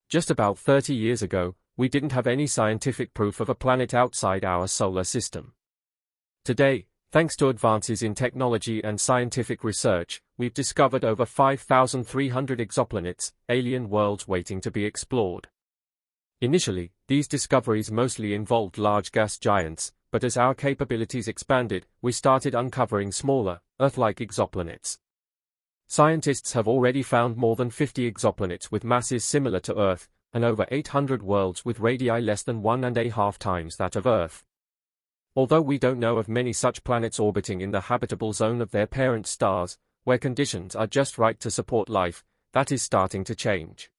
Just about 30 years ago, we didn't have any scientific proof of a planet outside our solar system. Today, thanks to advances in technology and scientific research, we've discovered over 5,300 exoplanets, alien worlds waiting to be explored. Initially, these discoveries mostly involved large gas giants, but as our capabilities expanded, we started uncovering smaller, Earth-like exoplanets. Scientists have already found more than 50 exoplanets with masses similar to Earth, and over 800 worlds with radii less than 1.5 times that of Earth. Although we don't know of many such planets orbiting in the habitable zone of their parent stars, where conditions are just right to support life, that is starting to change.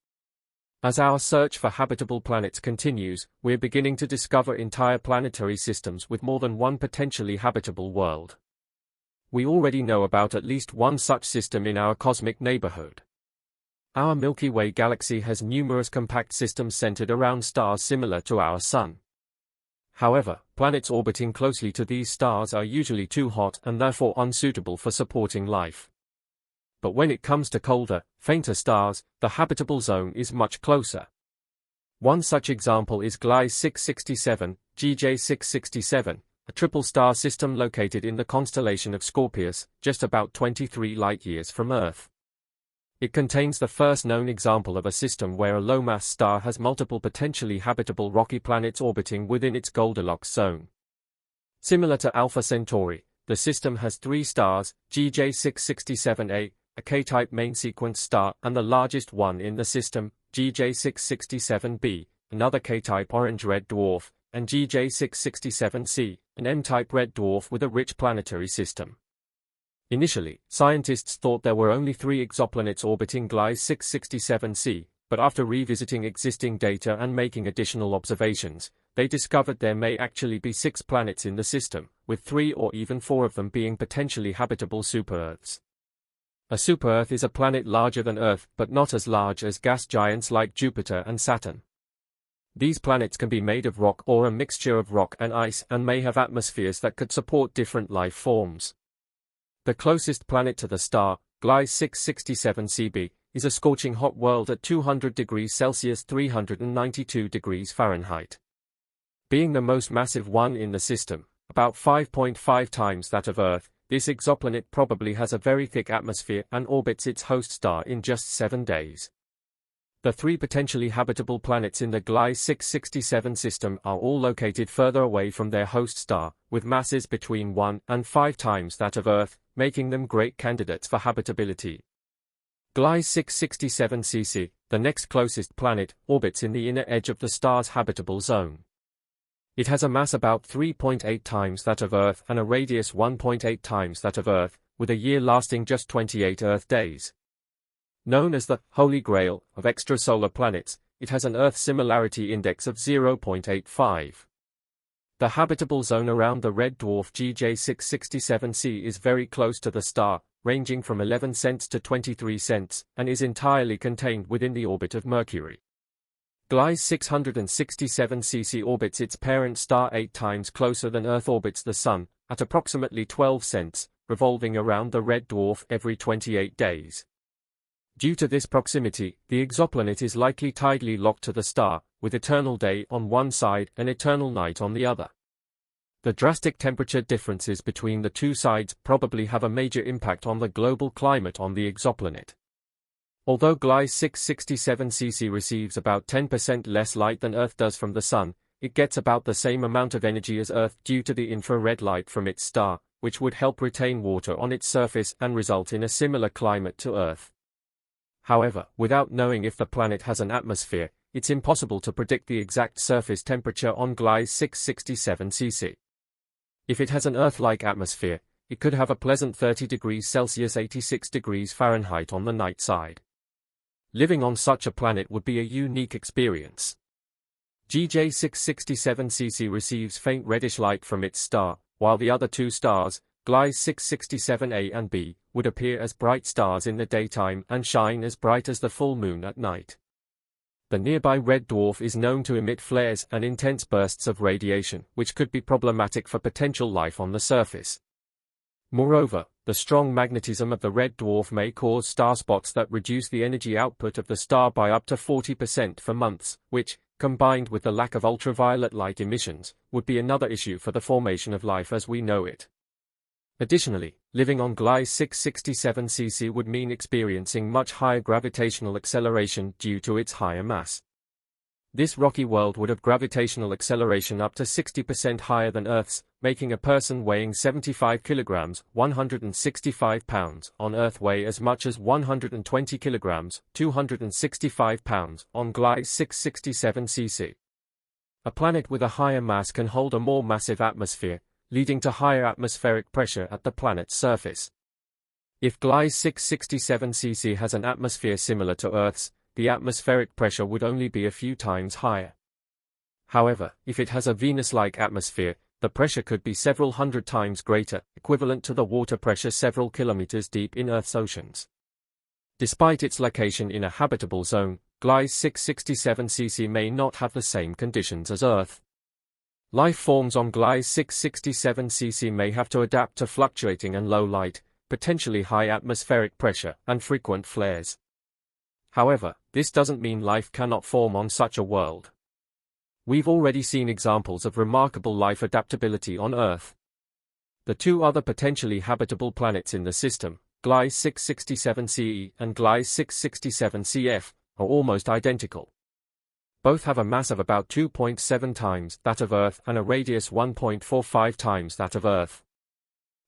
As our search for habitable planets continues, we're beginning to discover entire planetary systems with more than one potentially habitable world. We already know about at least one such system in our cosmic neighborhood. Our Milky Way galaxy has numerous compact systems centered around stars similar to our Sun. However, planets orbiting closely to these stars are usually too hot and therefore unsuitable for supporting life. But when it comes to colder, fainter stars, the habitable zone is much closer. One such example is Gliese 667, GJ 667, a triple-star system located in the constellation of Scorpius, just about 23 light-years from Earth. It contains the first known example of a system where a low-mass star has multiple potentially habitable rocky planets orbiting within its Goldilocks zone. Similar to Alpha Centauri, the system has 3 stars, GJ 667a, a K-type main-sequence star, and the largest one in the system, GJ 667b, another K-type orange-red dwarf, and GJ 667c, an M-type red dwarf with a rich planetary system. Initially, scientists thought there were only 3 exoplanets orbiting Gliese 667c, but after revisiting existing data and making additional observations, they discovered there may actually be 6 planets in the system, with 3 or even 4 of them being potentially habitable super-Earths. A super-Earth is a planet larger than Earth but not as large as gas giants like Jupiter and Saturn. These planets can be made of rock or a mixture of rock and ice and may have atmospheres that could support different life forms. The closest planet to the star, Gliese 667cb, is a scorching hot world at 200 degrees Celsius (392 degrees Fahrenheit). Being the most massive one in the system, about 5.5 times that of Earth, this exoplanet probably has a very thick atmosphere and orbits its host star in just 7 days. The 3 potentially habitable planets in the Gliese 667 system are all located further away from their host star, with masses between 1 and 5 times that of Earth, making them great candidates for habitability. Gliese 667cc, the next closest planet, orbits in the inner edge of the star's habitable zone. It has a mass about 3.8 times that of Earth and a radius 1.8 times that of Earth, with a year lasting just 28 Earth days. Known as the Holy Grail of extrasolar planets, it has an Earth similarity index of 0.85. The habitable zone around the red dwarf GJ 667c is very close to the star, ranging from 11 cents to 23 cents, and is entirely contained within the orbit of Mercury. Gliese 667cc orbits its parent star 8 times closer than Earth orbits the Sun, at approximately 12 cents, revolving around the red dwarf every 28 days. Due to this proximity, the exoplanet is likely tidally locked to the star, with eternal day on one side and eternal night on the other. The drastic temperature differences between the two sides probably have a major impact on the global climate on the exoplanet. Although Gliese 667cc receives about 10% less light than Earth does from the Sun, it gets about the same amount of energy as Earth due to the infrared light from its star, which would help retain water on its surface and result in a similar climate to Earth. However, without knowing if the planet has an atmosphere, it's impossible to predict the exact surface temperature on Gliese 667cc. If it has an Earth-like atmosphere, it could have a pleasant 30 degrees Celsius (86 degrees Fahrenheit) on the night side. Living on such a planet would be a unique experience. GJ 667cc receives faint reddish light from its star, while the other 2 stars, Gliese 667a and b, would appear as bright stars in the daytime and shine as bright as the full moon at night. The nearby red dwarf is known to emit flares and intense bursts of radiation, which could be problematic for potential life on the surface. Moreover, the strong magnetism of the red dwarf may cause star spots that reduce the energy output of the star by up to 40% for months, which, combined with the lack of ultraviolet light emissions, would be another issue for the formation of life as we know it. Additionally, living on Gliese 667c would mean experiencing much higher gravitational acceleration due to its higher mass. This rocky world would have gravitational acceleration up to 60% higher than Earth's, making a person weighing 75 kilograms, 165 pounds, on Earth weigh as much as 120 kilograms, 265 pounds, on Gliese 667c. A planet with a higher mass can hold a more massive atmosphere, leading to higher atmospheric pressure at the planet's surface. If Gliese 667c has an atmosphere similar to Earth's, the atmospheric pressure would only be a few times higher. However, if it has a Venus-like atmosphere, the pressure could be several hundred times greater, equivalent to the water pressure several kilometers deep in Earth's oceans. Despite its location in a habitable zone, Gliese 667c may not have the same conditions as Earth. Life forms on Gliese 667c may have to adapt to fluctuating and low light, potentially high atmospheric pressure, and frequent flares. However, this doesn't mean life cannot form on such a world. We've already seen examples of remarkable life adaptability on Earth. The two other potentially habitable planets in the system, Gliese 667ce and Gliese 667cf, are almost identical. Both have a mass of about 2.7 times that of Earth and a radius 1.45 times that of Earth.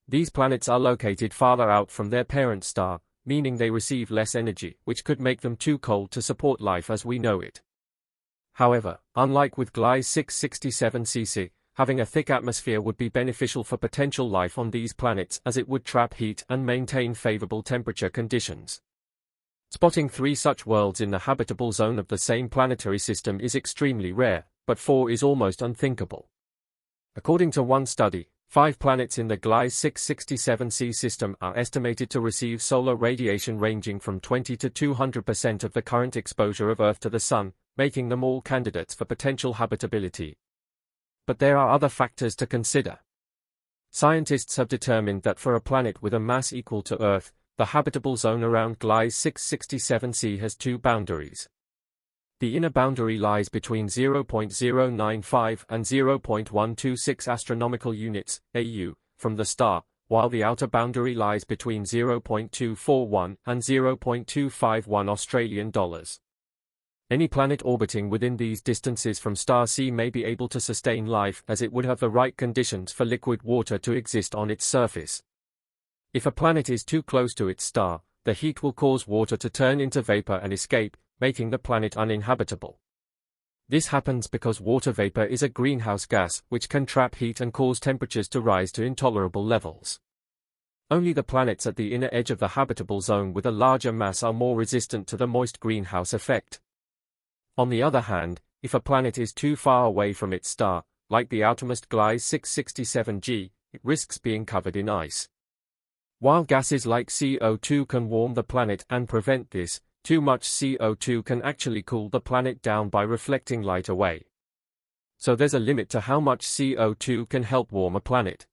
These planets are located farther out from their parent star, meaning they receive less energy, which could make them too cold to support life as we know it. However, unlike with Gliese 667c, having a thick atmosphere would be beneficial for potential life on these planets as it would trap heat and maintain favorable temperature conditions. Spotting 3 such worlds in the habitable zone of the same planetary system is extremely rare, but 4 is almost unthinkable. According to one study, 5 planets in the Gliese 667c system are estimated to receive solar radiation ranging from 20 to 200% of the current exposure of Earth to the Sun, making them all candidates for potential habitability. But there are other factors to consider. Scientists have determined that for a planet with a mass equal to Earth, the habitable zone around Gliese 667c has 2 boundaries. The inner boundary lies between 0.095 and 0.126 astronomical units, AU, from the star, while the outer boundary lies between 0.241 and 0.251 Australian dollars. Any planet orbiting within these distances from star C may be able to sustain life as it would have the right conditions for liquid water to exist on its surface. If a planet is too close to its star, the heat will cause water to turn into vapor and escape, making the planet uninhabitable. This happens because water vapor is a greenhouse gas which can trap heat and cause temperatures to rise to intolerable levels. Only the planets at the inner edge of the habitable zone with a larger mass are more resistant to the moist greenhouse effect. On the other hand, if a planet is too far away from its star, like the outermost Gliese 667g, it risks being covered in ice. While gases like CO2 can warm the planet and prevent this, too much CO2 can actually cool the planet down by reflecting light away. So there's a limit to how much CO2 can help warm a planet.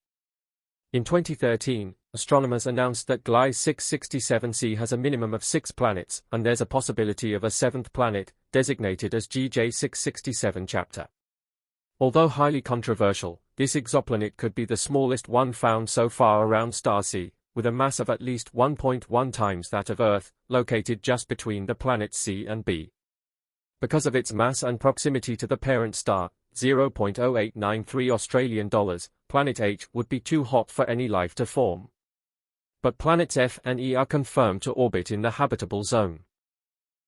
In 2013, astronomers announced that Gliese 667c has a minimum of 6 planets, and there's a possibility of a 7th planet, designated as GJ667 chapter. Although highly controversial, this exoplanet could be the smallest one found so far around star C, with a mass of at least 1.1 times that of Earth, located just between the planets C and B. Because of its mass and proximity to the parent star, 0.0893 Australian dollars, planet H would be too hot for any life to form. But planets F and E are confirmed to orbit in the habitable zone.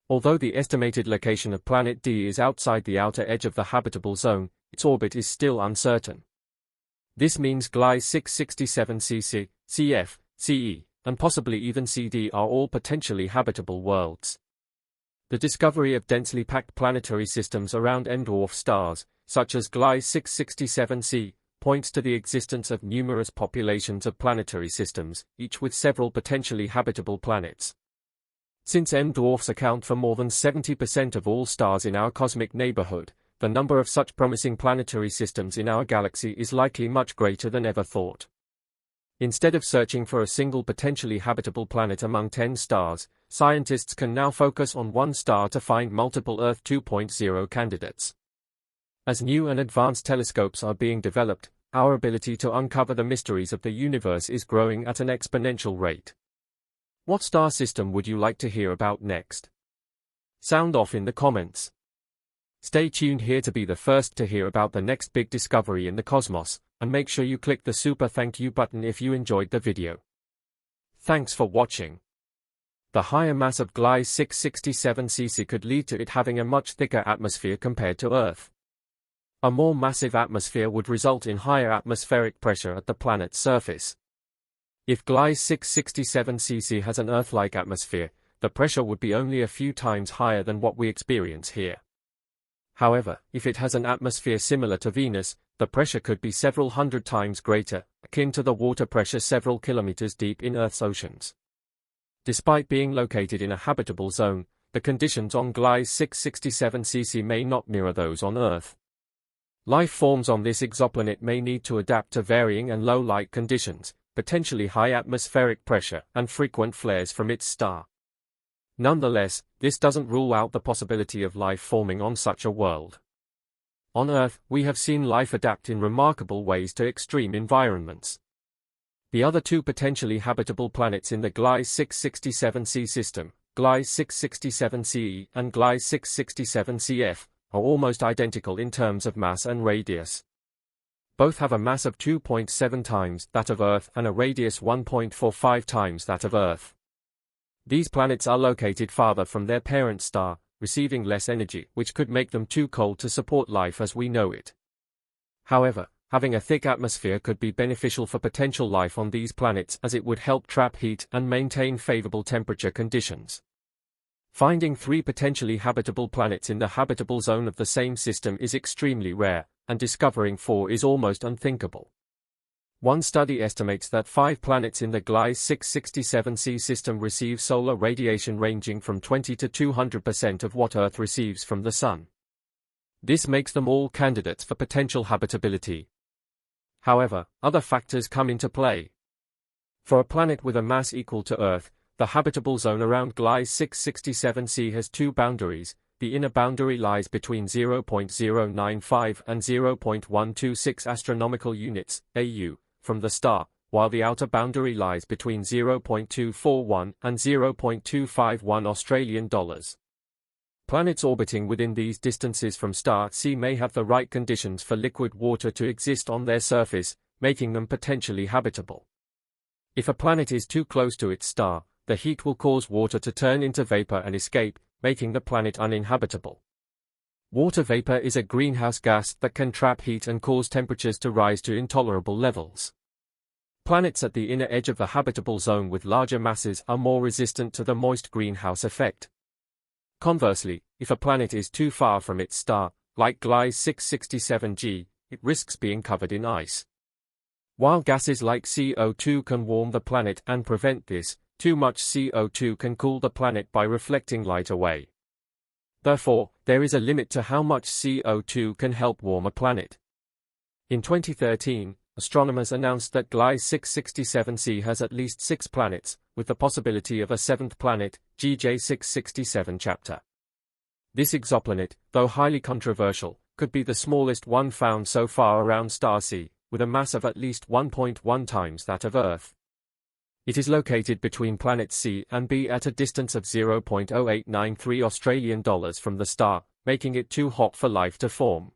Although the estimated location of planet D is outside the outer edge of the habitable zone, its orbit is still uncertain. This means Gliese 667c, CF, CE, and possibly even CD are all potentially habitable worlds. The discovery of densely packed planetary systems around M-dwarf stars, such as Gliese 667c, points to the existence of numerous populations of planetary systems, each with several potentially habitable planets. Since M-dwarfs account for more than 70% of all stars in our cosmic neighborhood, the number of such promising planetary systems in our galaxy is likely much greater than ever thought. Instead of searching for a single potentially habitable planet among 10 stars, scientists can now focus on one star to find multiple Earth 2.0 candidates. As new and advanced telescopes are being developed, our ability to uncover the mysteries of the universe is growing at an exponential rate. What star system would you like to hear about next? Sound off in the comments. Stay tuned here to be the first to hear about the next big discovery in the cosmos, and make sure you click the super thank you button if you enjoyed the video. Thanks for watching. The higher mass of Gliese 667cc could lead to it having a much thicker atmosphere compared to Earth. A more massive atmosphere would result in higher atmospheric pressure at the planet's surface. If Gliese 667cc has an Earth-like atmosphere, the pressure would be only a few times higher than what we experience here. However, if it has an atmosphere similar to Venus, the pressure could be several hundred times greater, akin to the water pressure several kilometers deep in Earth's oceans. Despite being located in a habitable zone, the conditions on Gliese 667cc may not mirror those on Earth. Life forms on this exoplanet may need to adapt to varying and low light conditions, potentially high atmospheric pressure, and frequent flares from its star. Nonetheless, this doesn't rule out the possibility of life forming on such a world. On Earth, we have seen life adapt in remarkable ways to extreme environments. The other two potentially habitable planets in the Gliese 667c system, Gliese 667ce and Gliese 667cf, are almost identical in terms of mass and radius. Both have a mass of 2.7 times that of Earth and a radius 1.45 times that of Earth. These planets are located farther from their parent star, receiving less energy, which could make them too cold to support life as we know it. However, having a thick atmosphere could be beneficial for potential life on these planets as it would help trap heat and maintain favorable temperature conditions. Finding 3 potentially habitable planets in the habitable zone of the same system is extremely rare, and discovering 4 is almost unthinkable. One study estimates that 5 planets in the Gliese 667c system receive solar radiation ranging from 20 to 200% of what Earth receives from the Sun. This makes them all candidates for potential habitability. However, other factors come into play. For a planet with a mass equal to Earth, the habitable zone around Gliese 667c has 2 boundaries. The inner boundary lies between 0.095 and 0.126 astronomical units, AU, from the star, while the outer boundary lies between 0.241 and 0.251 Australian dollars. Planets orbiting within these distances from star C may have the right conditions for liquid water to exist on their surface, making them potentially habitable. If a planet is too close to its star, the heat will cause water to turn into vapor and escape, making the planet uninhabitable. Water vapor is a greenhouse gas that can trap heat and cause temperatures to rise to intolerable levels. Planets at the inner edge of the habitable zone with larger masses are more resistant to the moist greenhouse effect. Conversely, if a planet is too far from its star, like Gliese 667g, it risks being covered in ice. While gases like CO2 can warm the planet and prevent this, too much CO2 can cool the planet by reflecting light away. Therefore, there is a limit to how much CO2 can help warm a planet. In 2013, astronomers announced that Gliese 667c has at least 6 planets, with the possibility of a 7th planet, GJ 667 chapter. This exoplanet, though highly controversial, could be the smallest one found so far around star C, with a mass of at least 1.1 times that of Earth. It is located between planets C and B at a distance of 0.0893 Australian dollars from the star, making it too hot for life to form.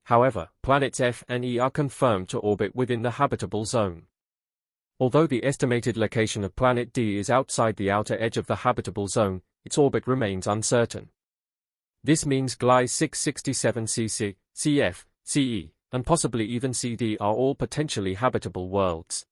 However, planets F and E are confirmed to orbit within the habitable zone. Although the estimated location of planet D is outside the outer edge of the habitable zone, its orbit remains uncertain. This means Gliese 667cc, CF, CE, and possibly even CD are all potentially habitable worlds.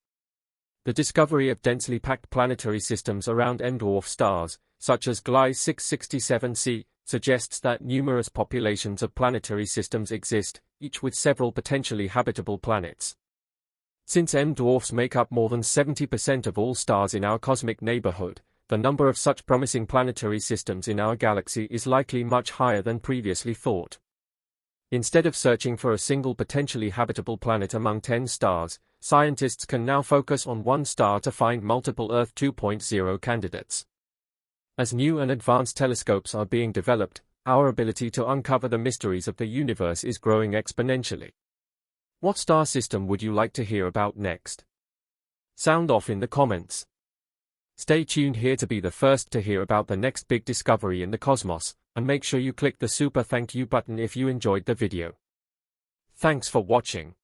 The discovery of densely packed planetary systems around M-dwarf stars, such as Gliese 667c, suggests that numerous populations of planetary systems exist, each with several potentially habitable planets. Since M-dwarfs make up more than 70% of all stars in our cosmic neighborhood, the number of such promising planetary systems in our galaxy is likely much higher than previously thought. Instead of searching for a single potentially habitable planet among 10 stars, scientists can now focus on one star to find multiple Earth 2.0 candidates. As new and advanced telescopes are being developed, our ability to uncover the mysteries of the universe is growing exponentially. What star system would you like to hear about next? Sound off in the comments. Stay tuned here to be the first to hear about the next big discovery in the cosmos, and make sure you click the super thank you button if you enjoyed the video. Thanks for watching.